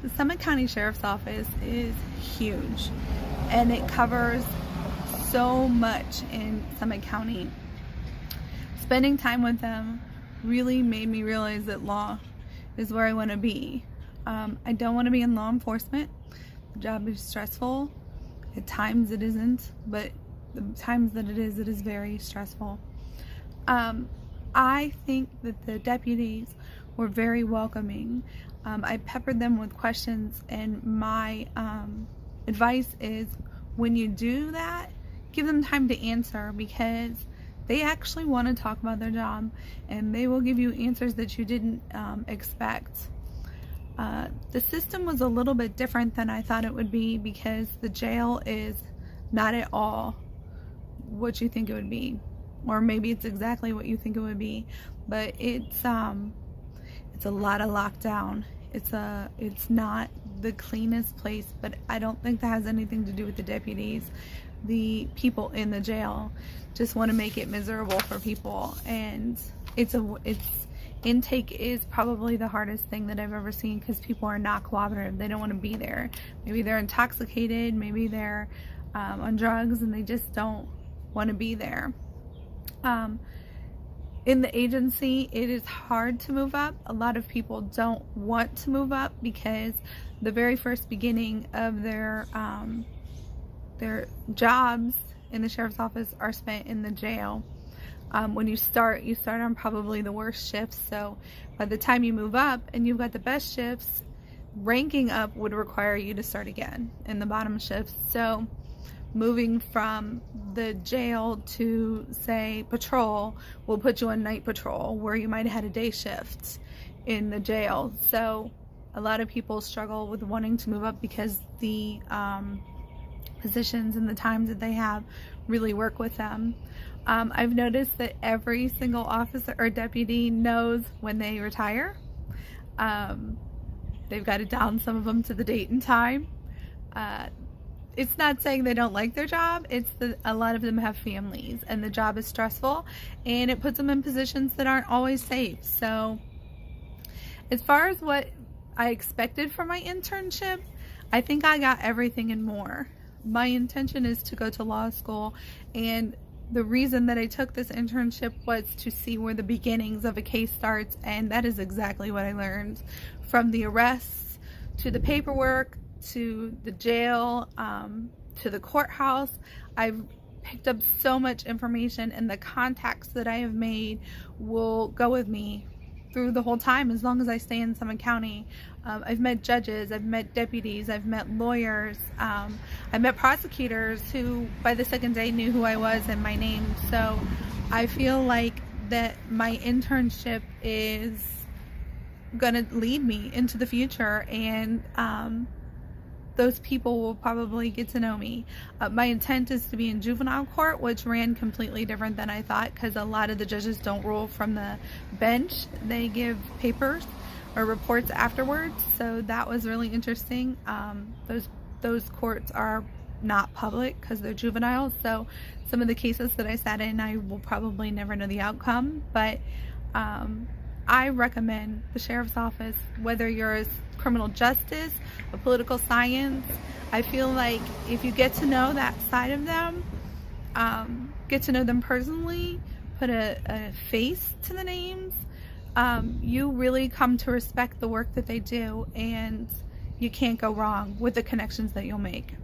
The Summit County Sheriff's Office is huge, and it covers so much in Summit County. Spending time with them really made me realize that law is where I want to be. I don't want to be in law enforcement. The job is stressful. At times it isn't, but the times that it is very stressful. I think that the deputies were very welcoming. I peppered them with questions, and my advice is, when you do that, give them time to answer, because they actually want to talk about their job, and they will give you answers that you didn't expect. The system was a little bit different than I thought it would be, because the jail is not at all what you think it would be, or maybe it's exactly what you think it would be, but it's a lot of lockdown. It's not the cleanest place, but I don't think that has anything to do with the deputies. The people in the jail just want to make it miserable for people, and intake is probably the hardest thing that I've ever seen, because people are not cooperative. They don't want to be there. Maybe they're intoxicated, maybe they're on drugs, and they just don't want to be there. In the agency, it is hard to move up. A lot of people don't want to move up because the very first beginning of their jobs in the sheriff's office are spent in the jail. When you start on probably the worst shifts, so by the time you move up and you've got the best shifts, ranking up would require you to start again in the bottom shifts. So moving from the jail to, say, patrol will put you on night patrol, where you might have had a day shift in the jail. So a lot of people struggle with wanting to move up because the positions and the times that they have really work with them. I've noticed that every single officer or deputy knows when they retire. They've got it down, some of them, to the date and time. It's not saying they don't like their job, it's that a lot of them have families, and the job is stressful, and it puts them in positions that aren't always safe. So as far as what I expected for my internship, I think I got everything and more. My intention is to go to law school, and the reason that I took this internship was to see where the beginnings of a case starts, and that is exactly what I learned. From the arrests, to the paperwork, to the jail, to the courthouse, I've picked up so much information, and the contacts that I have made will go with me through the whole time as long as I stay in Summit County. I've met judges, I've met deputies, I've met lawyers, I've met prosecutors who by the second day knew who I was and my name. So I feel like that my internship is gonna lead me into the future, and those people will probably get to know me. My intent is to be in juvenile court, which ran completely different than I thought, because a lot of the judges don't rule from the bench. They give papers or reports afterwards, so that was really interesting. Those courts are not public because they're juveniles, so some of the cases that I sat in, I will probably never know the outcome, but I recommend the sheriff's office, whether you're a criminal justice, a political science. I feel like if you get to know that side of them, get to know them personally, put a face to the names, you really come to respect the work that they do, and you can't go wrong with the connections that you'll make.